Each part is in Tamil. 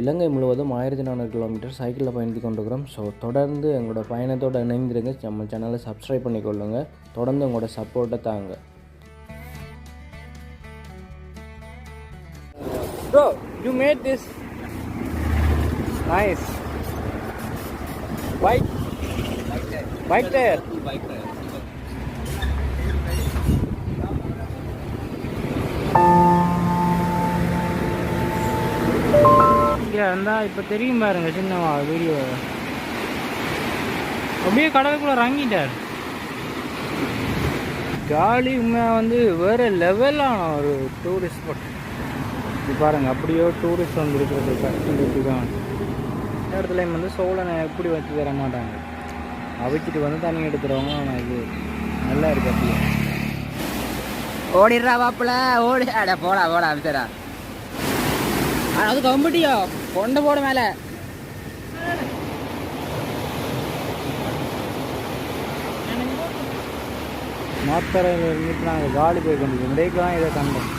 இலங்கை முழுவதும் 1400 கிலோமீட்டர் சைக்கிளில் பயணித்து கொண்டிருக்கிறோம். ஸோ தொடர்ந்து எங்களோட பயணத்தோடு இணைந்திருங்க. நம்ம சேனலை சப்ஸ்கிரைப் பண்ணிக்கொள்ளுங்க. தொடர்ந்து உங்களோட சப்போர்ட்டை தாங்க. Bro, you made this nice. Bike tire. Bike tire. இங்கே இருந்தால் இப்போ தெரியும் பாருங்க சின்னவா வீடியோ அப்படியே கடலுக்குள்ளே இறங்கிட்டார். காலி உண்மையாக வந்து வேறு லெவலான ஒரு டூரிஸ்ட் ஸ்பாட். இது பாருங்கள் அப்படியோ டூரிஸ்ட் வந்து இருக்கிறது கஷ்டம். இடத்துலையும் வந்து சோழனை எப்படி வச்சு தர மாட்டாங்க, அவிச்சிட்டு வந்து தண்ணி எடுத்துருவாங்க. ஆனால் இது நல்லா இருக்கு. அப்படியே ஓடிடுறா வாப்பில் ஓடி அட போடா போடா அப்படித்தரா. அது கம்பட்டியோ கொண்டு போட மேலே மாத்தரையில் இருந்துட்டு நாங்கள் காலி போய் கொண்டிருக்கோம். பிரேக்கெலாம் இதை கண்டோம்.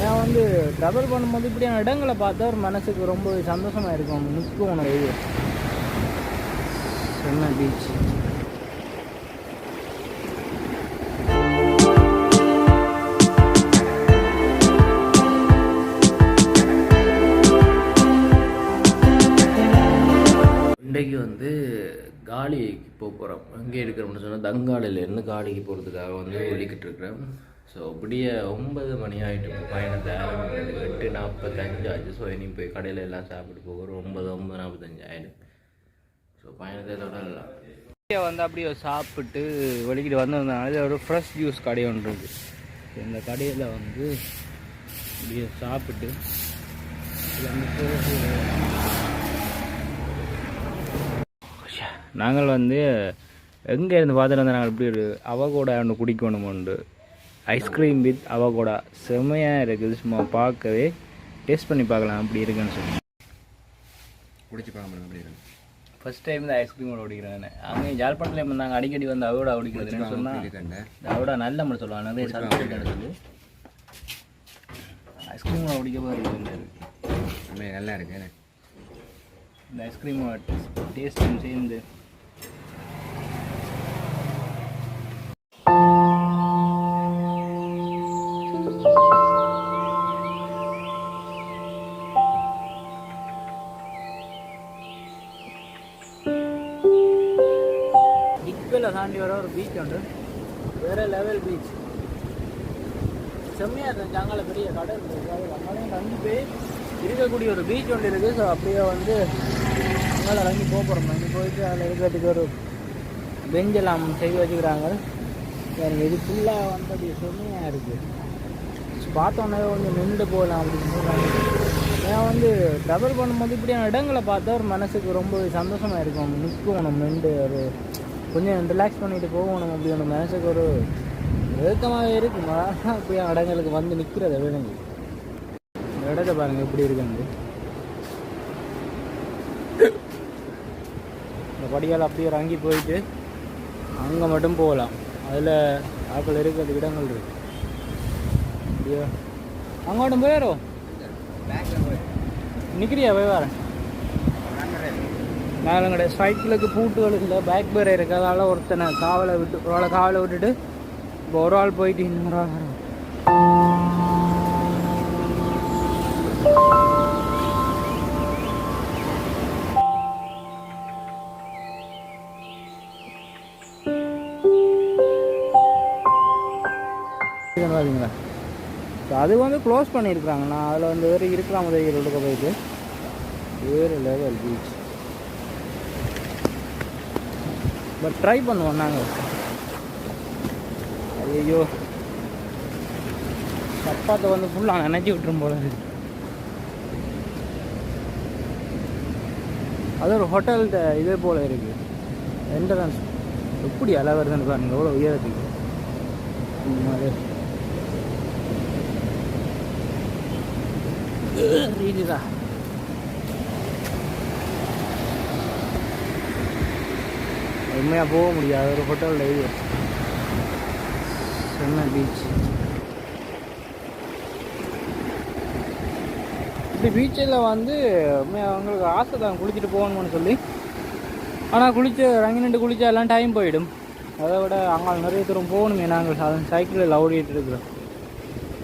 ஏன் வந்து ட்ராவல் பண்ணும்போது இப்படியான இடங்களை பார்த்தா ஒரு மனசுக்கு ரொம்ப சந்தோஷமாக இருக்கும். நிற்கும் உனக்கு இது செம்ம பீச். இன்றைக்கு வந்து காலிக்கு போக போகிறோம். அங்கே இருக்கிறோம்னு சொன்னால் தங்காலையிலேருந்து காலிக்கு போகிறதுக்காக வந்து ஒழிக்கிட்டு இருக்கிறேன். ஸோ அப்படியே 9 மணி ஆகிட்டு பயணத்தை 8:45 ஆச்சு. ஸோ இனி போய் கடையில் எல்லாம் சாப்பிட்டு போகிறோம். 9:45 ஆகிடும். ஸோ பயணத்தை தொடரலாம். வந்து அப்படியே சாப்பிட்டு வெளிக்கிட்டு வந்திருந்தனால ஒரு ஃப்ரெஷ் ஜூஸ் கடை ஒன்று இருக்குது. இந்த கடையில் வந்து அப்படியே சாப்பிட்டு நாங்கள் வந்து எங்கே இருந்து பார்த்துட்டு வந்தால் நாங்கள் இப்படி ஒரு அவகோடா ஒன்று குடிக்கணும். உண்டு ஐஸ்கிரீம் வித் அவகோடா செம்மையாக இருக்குது. சும்மா பார்க்கவே டேஸ்ட் பண்ணி பார்க்கலாம் அப்படி இருக்குன்னு சொல்லி குடிச்சு பார்க்கலாம். அப்படி இருக்கு. ஃபஸ்ட் டைம் தான் ஐஸ்கிரீமோட குடிக்கிறேன். அவங்க ஜாழ்ப்பாணத்தில் இருந்தாங்க அடிக்கடி வந்து அவகோடா குடிக்கிறதுன்னு சொன்னால் அவகோடா நல்ல மட்டும் சொல்லுவாங்க. நிறைய சாப்பிட்டு சொல்லி ஐஸ்கிரீமோட குடிக்க போகிறது நல்லா இருக்கு. இந்த ஐஸ்கிரீமோட டேஸ்ட்டும் சேர்ந்து தாண்டி வர ஒரு பீச் உண்டு. வேறு லெவல் பீச் செம்மையாக இருந்துச்சு. அங்கே பெரிய கடல் இருக்குது. அங்கேயும் தங்கி போய் இருக்கக்கூடிய ஒரு பீச் ஒன்று இருக்குது. ஸோ அப்படியே வந்து அங்கே இறங்கி போகிறோம். இங்கே போயிட்டு அதில் இருக்கிறதுக்கு ஒரு பெஞ்செல்லாம் செய்து வச்சுக்கிறாங்க. எனக்கு இது ஃபுல்லாக வந்து அப்படி செம்மையாக இருக்குது. பார்த்தோன்னே கொஞ்சம் நின்று போகலாம் அப்படின்னு சொல்கிறாங்க. ஏன் வந்து ட்ராவல் பண்ணும்போது இப்படியான இடங்களை பார்த்தா ஒரு மனசுக்கு ரொம்ப சந்தோஷமாக இருக்கும். நிற்கும் நம்ம நின்று ஒரு கொஞ்சம் ரிலாக்ஸ் பண்ணிட்டு போகணும். அப்படி ஒன்று மனசுக்கு ஒரு ஏக்கமாகவே இருக்கும். அப்படியே இடங்களுக்கு வந்து நிற்கிறத வேணுங்க. இந்த இடத்த பாருங்கள் எப்படி இருக்குங்க. இந்த படியால் அப்படியே இறங்கி போயிட்டு அங்கே மட்டும் போகலாம். அதில் ஆக்கள் இருக்கிறது இடங்கள் இருக்குது. அப்படியே அங்கோட்டும் போயிடும். நிற்கிறியா போய் வரேன். நாங்கள் கிடையாது. சைக்கிளுக்கு பூட்டுகள் இல்லை, பேக் பேர் இருக்குது. அதனால் ஒருத்தனை காவலை விட்டுட்டு இப்போ ஒரு ஆள் போயிட்டு இன்னொரு ஆள் வரும். பார்த்தீங்களா? ஸோ அது வந்து க்ளோஸ் பண்ணியிருக்கிறாங்க. நான் அதில் வந்து வேறு இருக்கிற முதல் ரோடுக்கு போயிட்டு வேறு லெவல் பீச். பட் ட்ரை பண்ணுவோம் நாங்கள். ஐயோ சப்பாத்தை வந்து ஃபுல்லாக நினைச்சி விட்டுரும் போல இருக்குது. அது ஒரு ஹோட்டல்கிட்ட இதே போல் இருக்குது. என்ட்ரன்ஸ் எப்படி அலை வருதுன்னு பாருங்கள். எவ்வளோ உயரத்துக்கு ரீதிதா. உண்மையாக போக முடியாது ஒரு ஹோட்டலில். இது சென்னை பீச் இப்படி பீச்சில் வந்து அவங்களுக்கு ஆசை தான் குளிச்சுட்டு போகணும்னு சொல்லி. ஆனால் நின்று குளிச்சா எல்லாம் டைம் போயிடும். அதை விட அங்கே நிறைய தூரம் போகணுமே, நாங்கள் சைக்கிளில் ஓடிட்டு இருக்கிறோம்.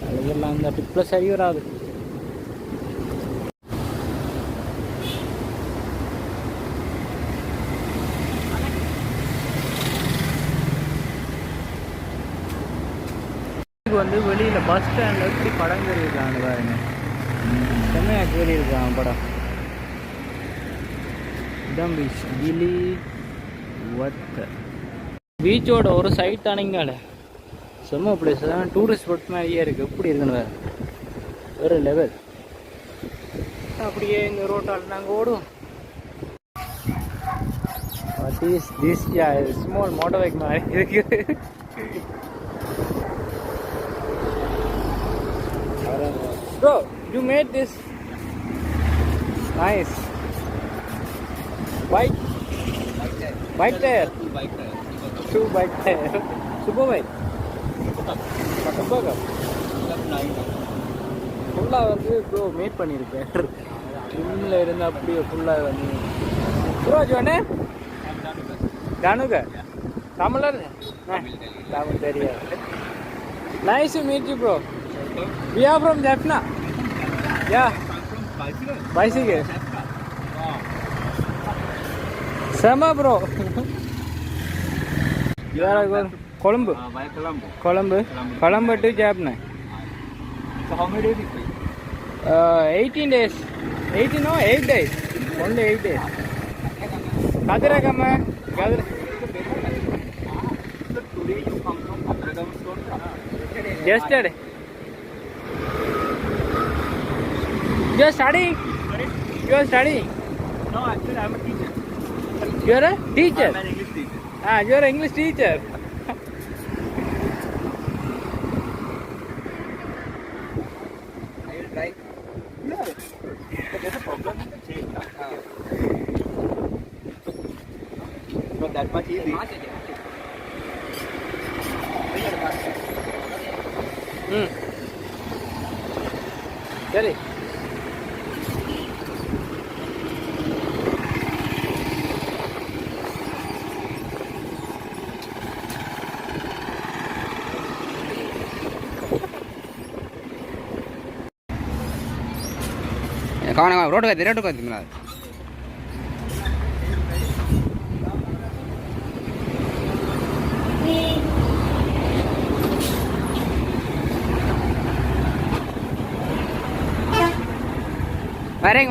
அதெல்லாம் இந்த ட்ரிப்பில் சரி வராது. வந்து வெளியில் பஸ் ஸ்டாண்டில் எப்படி படம் தெரியிருக்காங்க பாருங்க, செம்மையாக கேறியிருக்காங்க படம். இதான் பீச், கிளி வத்த பீச்சோட ஒரு சைட் தானேங்கால செம்ம பிளேஸ் தான். டூரிஸ்ட் ஸ்பாட் மாதிரியே இருக்குது. எப்படி இருக்குன்னு வேறு லெவல். அப்படியே இந்த ரோட்டால் நாங்கள் ஓடுவோம். ஸ்மால் மோட்டர் பைக் மாதிரி இருக்குது. Bro, you made this nice. Bike tire. Two bike tire. Super bike. ஃபுல்லாக வந்து ப்ரோ மேட் பண்ணியிருக்கேன். ட்ரிம்மில் இருந்து அப்படியே ஃபுல்லாக வந்து ப்ரோ ஜோனே தானுக தமிழர் தமிழ் தெரியாது. Nice to meet you bro. We are from Jaffna. Yeah. Bicycle. Sama bro. You are going Colombo. Colombo to Jaffna. So how many days? 18 days. 18 no 8 days. Only 8 days. Kadira kama. Kadira. So today you come from Nagrang store. Yesterday. You are studying? Sorry? You are studying? No, actually I am a teacher. You are a teacher? I am an English teacher. You are an English teacher. I will try. No. There is a problem in the chain. Not that much easy. சரி. kawan road ka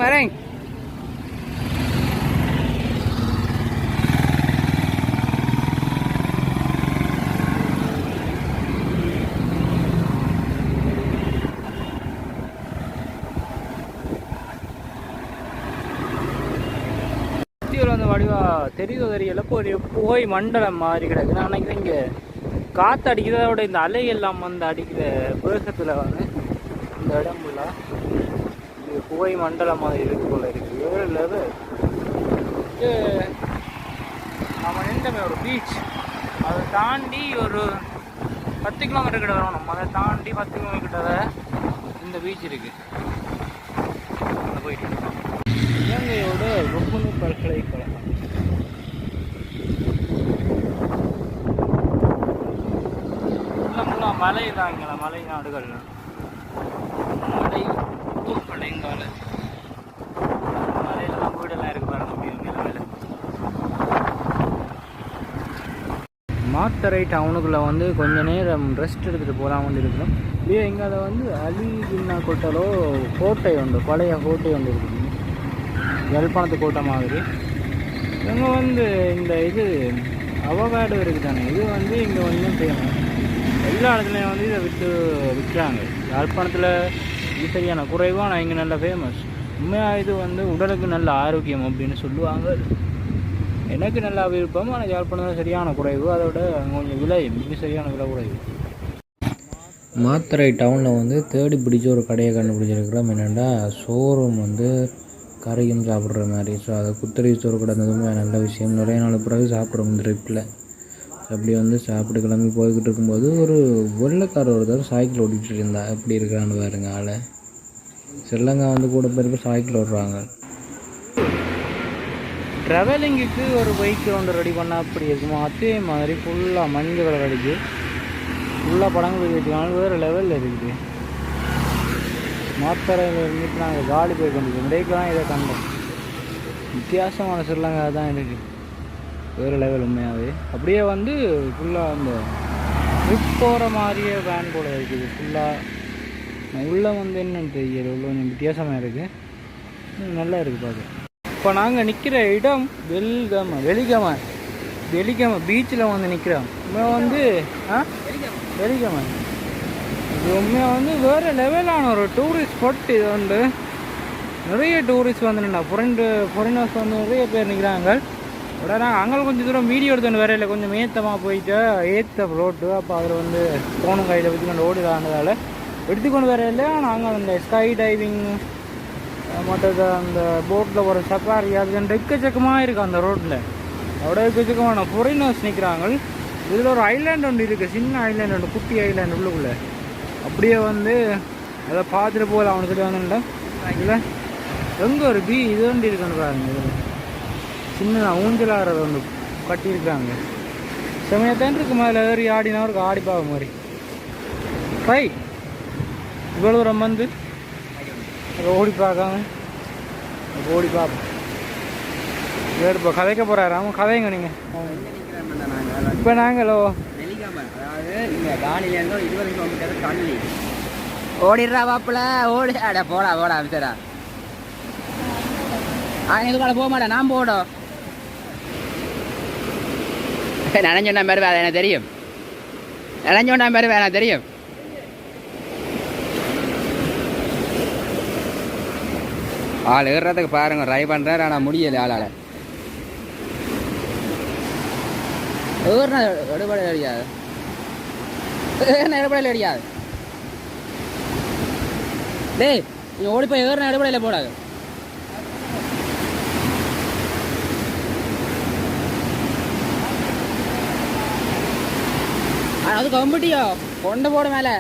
Mareng. அந்த வடிவா தெரியுதோ தெரியல. ஒரு புகை மண்டலம் மாதிரி கிடக்கு. நான் நினைக்கிறேன் இங்கே காற்று அடிக்கிறத விட இந்த அலை எல்லாம் வந்து அடிக்கிற வேகத்தில் வந்து இந்த இடம் ஃபுல்லாக புகை மண்டலம் மாதிரி இருக்கு போல இருக்கு. வேறு இது நம்ம நின்றமே ஒரு பீச். அதை தாண்டி ஒரு 10 கிலோமீட்டர் கிட்ட வரும். நம்ம அதை தாண்டி 10 கிலோமீட்டர் கிட்ட இந்த பீச் இருக்கு. அங்கே போயிட்டு இலங்கையோட ரொம்பனு பல்கலைக்கழகம். ஃபுல்லாக மலை தான் இங்கே, மலை நாடுகள், மலை ஊர்கள் எங்கால மலையில வீடெல்லாம் இருக்கு பாருங்க. நிலமையில மாத்தரை டவுனுக்குள்ளே வந்து கொஞ்சம் நேரம் ரெஸ்ட் எடுத்துகிட்டு போகலாம்னு இருக்கணும். இதே எங்கே வந்து அலிதின்னா கொட்டலோ கோட்டை உண்டு, பழைய கோட்டை ஒன்று இருக்குது, ஜல்பானத்து கோட்டை மாதிரி. இவங்க வந்து இந்த இது அவகாடு இருக்குது தானே, இது வந்து இங்கே கொஞ்சம் ஃபேமஸ். எல்லா இடத்துலையும் வந்து இதை விற்கிறாங்க. யாழ்ப்பாணத்தில் இது சரியான குறைவாக, ஆனால் இங்கே நல்லா ஃபேமஸ். உண்மையாக இது வந்து உடலுக்கு நல்ல ஆரோக்கியம் அப்படின்னு சொல்லுவாங்க. எனக்கு நல்லா விருப்பம், ஆனால் யாழ்ப்பாணத்தில் சரியான குறைவு. அதோட அங்கே கொஞ்சம் விலை மிக சரியான விலை குறைவு. மாத்தரை டவுனில் வந்து தேடி பிடிச்ச ஒரு கடையை கண்டுபிடிச்சிருக்கிறோம். என்னென்னா ஷோரூம் வந்து கரையும் சாப்பிட்ற மாதிரி. ஸோ அதை குத்தரி சோறு கிடந்ததுமே நல்ல விஷயம். நிறைய நாள் பிறகு சாப்பிட்றோம் இந்த ட்ரிப்பில். அப்படி வந்து சாப்பிட்டு கிளம்பி போய்கிட்டு இருக்கும்போது ஒரு வெள்ளைக்கார ஒருத்தர் சைக்கிள் ஓட்டிகிட்டு இருந்தா. எப்படி இருக்கிறான்னு பாருங்க ஆளை. ஸ்ரீலங்கா வந்து கூட பேருக்கு சைக்கிள் ஓடுறாங்க. ட்ராவலிங்குக்கு ஒரு பைக் ஒன்று ரெடி பண்ணால் அப்படி இருக்குமோ அதே மாதிரி ஃபுல்லாக மஞ்சள் கலர் அடிச்சு ஃபுல்லாக படங்கள் வச்சுக்காங்க. வேறு லெவலில் இருக்குது. மாத்தரையில் இருந்துட்டு நாங்கள் காலி போய் கொண்டிருக்கோம். பிரேக்கெலாம் இதை கண்டோம். வித்தியாசமான ஸ்ரீலங்கா தான் இருக்குது. வேறு லெவல் உண்மையாகவே. அப்படியே வந்து ஃபுல்லாக அந்த ட்ரிப் போகிற மாதிரியே வேன் போல இருக்குது. ஃபுல்லாக உள்ளே வந்து என்னென்னு தெரியல. உள்ள கொஞ்சம் வித்தியாசமாக இருக்குது. நல்லா இருக்குது பார்க்க. இப்போ நாங்கள் நிற்கிற இடம் வெலிகம பீச்சில் வந்து நிற்கிறோம். உண்மையாக வந்து வெலிகம இது உண்மையாக வந்து வேறு லெவலான ஒரு டூரிஸ்ட் ஸ்பாட். இது வந்து நிறைய டூரிஸ்ட் வந்து ஃபாரினர்ஸ் வந்து நிறைய பேர் நிற்கிறாங்க. உடனே அங்கே கொஞ்சம் தூரம் வீடியோ எடுத்துகிட்டு வரையில கொஞ்சம் ஏற்றமாக போயிட்டு ஏற்ற ரோட்டு. அப்போ அதில் வந்து ஃபோனும் கையில் வச்சுக்கொண்டு ஓடிடானதால் எடுத்துக்கொண்டு வரையில நாங்கள் அந்த ஸ்கை டைவிங் மற்றது அந்த போட்டில் ஒரு சஃபாரி அது எக்கச்சக்கமாக இருக்குது அந்த ரோட்டில். அவ்வளோ எக்கச்சக்கமான ஃபாரினர்ஸ் நிற்கிறாங்க. இதில் ஒரு ஐலாண்ட் ஒன்று இருக்குது. சின்ன ஐலாண்ட் ஒன்று, குட்டி ஐலாண்ட் உள்ளுக்குள்ளே. அப்படியே வந்து அதை பார்த்துட்டு போகல அவனுக்கிட்ட வந்துட்டேன். இதில் எங்கே ஒரு இது ஒன்று இருக்குன்னு பாருங்க. இதில் சின்ன ஊஞ்சலாகிறது ஒன்று கட்டியிருக்காங்க. செமையத்தான் இருக்கு. மேலே ஏறி ஆடினா ஒரு ஆடி பார்க்க மாதிரி. பை இவ்வளோ தூரம் வந்து ஓடி பார்க்காம ஓடி பார்ப்போம். இப்போ கதைக்க போகிறாராம். கதைங்க நீங்கள். இப்போ நாங்களோ ஓடிடுறா வாப்பில் ஓடி அட போடா அபிசரா. இதுக்கால போக மாட்டேன். நான் போடும் நனைஞ்சோண்டா மாதிரி வேலை எனக்கு தெரியும். நனைஞ்சோண்டா மாதிரி வேலை எனக்கு தெரியும். ஆள் ஏறுறதுக்கு பாருங்க ட்ரை பண்ணுறாரு. ஆனால் முடியலை ஆளால். ஏறினா எடுபட கிடையாது. எடுபடையில் கிடையாது. டேய் நீ ஓடி போய் ஏறினா எடுபடையில் போடாது. அது கம்பிட்டியோ கொண்டு போட மேலே.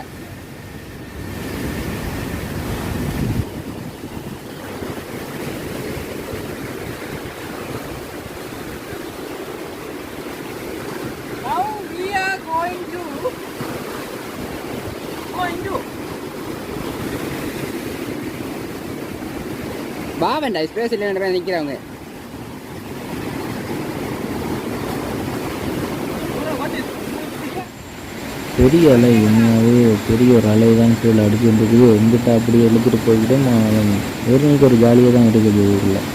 வா வேண்டாம். ஸ்பேஸ் இல்லை நிற்கிறவங்க. பெரிய அலை உண்மையாகவே பெரிய ஒரு அலை தான் கீழே அடிச்சுட்டு இருக்குது. எங்கிட்ட அப்படியே எழுத்துட்டு போய்கிட்டே ஏறினுக்கு ஒரு ஜாலியாக தான் இருக்குது ஊரில்.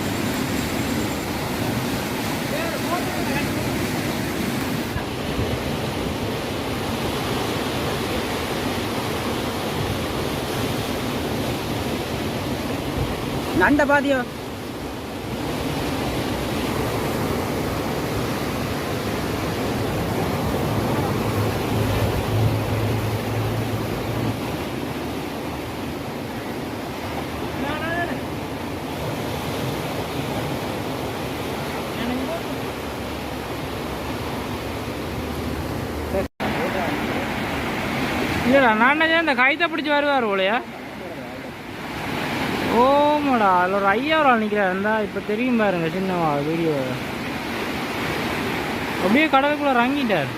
நண்ட பாதியோ இல்லைடா நான் இந்த கைத்தை பிடிச்சி வருவார் போலையா. ஓமாடா அதில் ஒரு ஐயா ஒரு ஆள் நிற்கிறார். இருந்தா இப்போ தெரியும் பாருங்க சின்னவா வீடியோ. அப்படியே கடலுக்குள்ள இறங்கிட்டார்.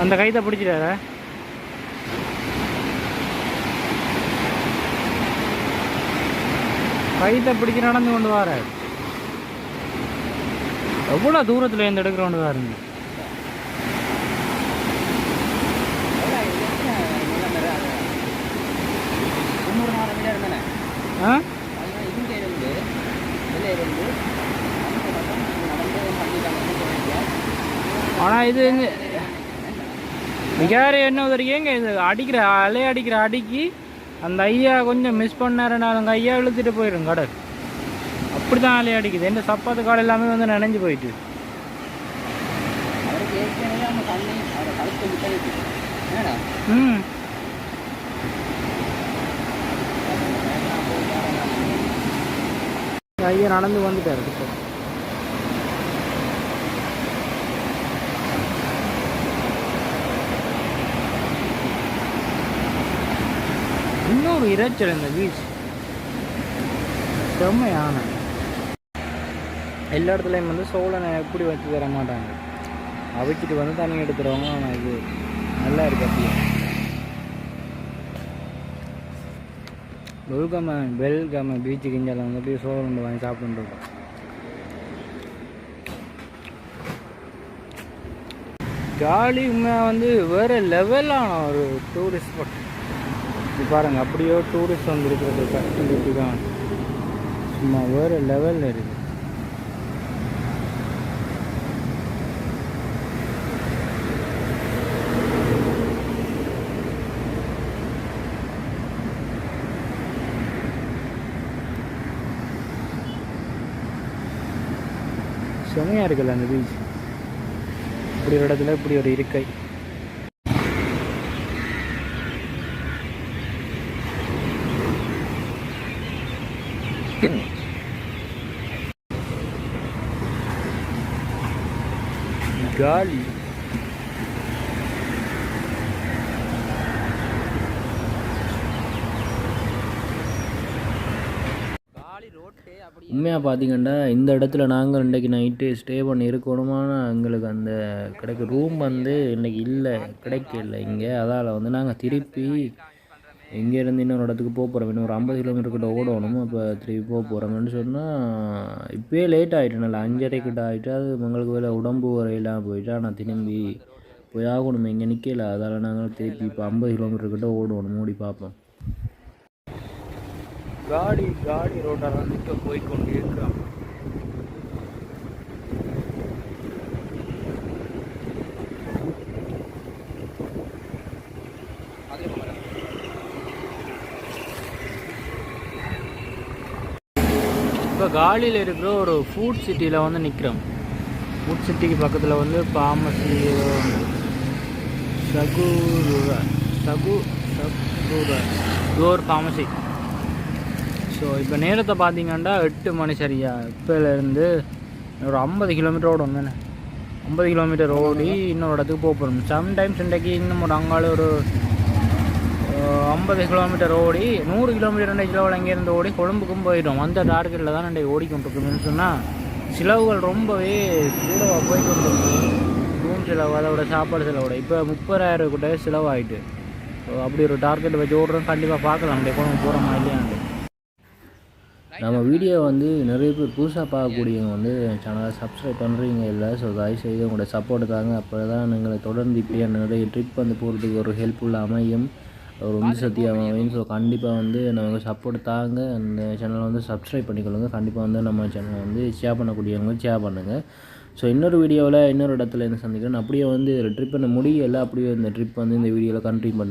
அந்த கைத்தை பிடிச்சிட்டார. கைத்தை பிடிச்சி நடந்து கொண்டு வர. எவ்வளோ தூரத்தில் இருந்து எடுக்கிற கொண்டு பாருங்க. ஆனால் இது மிகாரு என்ன உதறிங்க. இது அடிக்கிற அடிக்கிற அடிக்கி அந்த ஐயா கொஞ்சம் மிஸ் பண்ணாருன்னா அந்த ஐயா இழுத்துட்டு போயிடும் கடல். அப்படி தான் அலையை அடிக்குது. எந்த சப்பாத்து காடு எல்லாமே வந்து நனைஞ்சு போயிட்டு. ஐயா நடந்து வந்துட்டாரு. இப்போ ஒரு இறைச்சல் இந்த பீச் செம்மையான. எல்லா இடத்துலையும் வந்து சோளனை எப்படி வச்சு தர மாட்டாங்க, அவிச்சிட்டு வந்து தண்ணி எடுத்துருவாங்க. ஆனால் இது நல்லா இருக்கு. அப்படியே பெல்காம பீச்சுக்கு இஞ்சால வந்து அப்படியே சோளம் வாங்கி சாப்பிட்டுருக்கோம். காலி உண்மையாக வந்து வேறு லெவலான ஒரு டூரிஸ்ட் ஸ்பாட். இது பாருங்கள், அப்படியோ டூரிஸ்ட் வந்து இருக்கிறது கஷ்டம் தான், சும்மா வேறு லெவலில் இருக்குது. செமையாக இருக்குல்ல அந்த பீச். இப்படி ஒரு இடத்துல இப்படி ஒரு இருக்கை. காலி உண்மையாக பார்த்தீங்கன்னா இந்த இடத்துல நாங்கள் இன்றைக்கி நைட்டு ஸ்டே பண்ணி இருக்கணுமான எங்களுக்கு அந்த கிடைக்க ரூம் வந்து இன்றைக்கி இல்லை, கிடைக்கல இங்கே. அதால் வந்து நாங்கள் திருப்பி இங்கேருந்து இன்னொரு இடத்துக்கு போகிறோம். இன்னும் ஒரு 50 கிலோமீட்டர் கிட்ட ஓடணும். இப்போ திருப்பி போகிறோம்னு சொன்னால் இப்போயே லேட் ஆகிட்டு, நல்லா 5:30 கிட்ட ஆகிட்டு. அது எங்களுக்கு வேலை உடம்பு வரையெல்லாம் போயிட்டு. ஆனால் திரும்பி போய் ஆகணும், இங்கே நிற்கல. அதால் நாங்கள் திருப்பி இப்போ 50 கிலோமீட்டர் கிட்ட ஓடணும், மூடி பார்ப்போம். காடி ரோட்டெல்லாம் நிற்க போய்கொண்டு இருக்கிறோம். இப்போ காலியில் இருக்கிற ஒரு ஃபுட் சிட்டியில் வந்து நிற்கிறோம். ஃபுட் சிட்டிக்கு பக்கத்தில் வந்து ஃபார்மசி டோர் ஃபார்மசி. ஸோ இப்போ நேரத்தை பார்த்தீங்கன்னா 8 மணி சரியா. இப்போலேருந்து ஒரு 50 கிலோமீட்டர் ஓடும் தானே, 50 கிலோமீட்டர் ஓடி இன்னொரு இடத்துக்கு போகிறோம். சம்டைம்ஸ் இன்றைக்கி இன்னும் ஒரு அங்கால ஒரு 50 கிலோமீட்டர் ஓடி 100 கிலோமீட்டர் 2 கிலோவில் அங்கேருந்து ஓடி கொழும்புக்கும் போயிடும். அந்த டார்கெட்டில் தான் இன்றைக்கி ஓடிக்கொண்டிருக்குன்னு சொன்னால் செலவுகள் ரொம்பவே கூடவாக போய்கொண்டிருக்கு. ரூம் செலவு, அதோட சாப்பாடு செலவோட இப்போ 30,000 கிட்ட செலவாகிட்டு. ஸோ அப்படி ஒரு டார்கெட் வச்சு ஓடுறோம். கண்டிப்பாக பார்க்கலாம் இன்றைக்கி கொண்டு போகிறோமா இல்லையாண்டு. நம்ம வீடியோ வந்து நிறைய பேர் புதுசாக பார்க்கக்கூடியவங்க வந்து சேனலை சப்ஸ்கிரைப் பண்ணுறீங்க இல்லை. ஸோ தயவுசெய்து உங்களோட சப்போர்ட் தாங்க. அப்போ தான் எங்களை தொடர்ந்து இப்படியே நிறைய ட்ரிப் வந்து போகிறதுக்கு ஒரு ஹெல்ப்ஃபுல்லாக அமையும், ஒரு உந்து சக்தியாக அமையும். ஸோ கண்டிப்பாக வந்து நம்ம சப்போர்ட் தாங்க. அந்த சேனலை வந்து சப்ஸ்கிரைப் பண்ணிக்கொள்ளுங்க. கண்டிப்பாக வந்து நம்ம சேனலை வந்து ஷேர் பண்ணக்கூடியவங்க ஷேர் பண்ணுங்கள். ஸோ இன்னொரு வீடியோவில் இன்னொரு இடத்துல இருந்து சந்திக்கிறேன். அப்படியே வந்து ட்ரிப் பண்ண முடியலை, அப்படியே இந்த ட்ரிப் வந்து இந்த வீடியோவில் கண்டினியூ பண்ண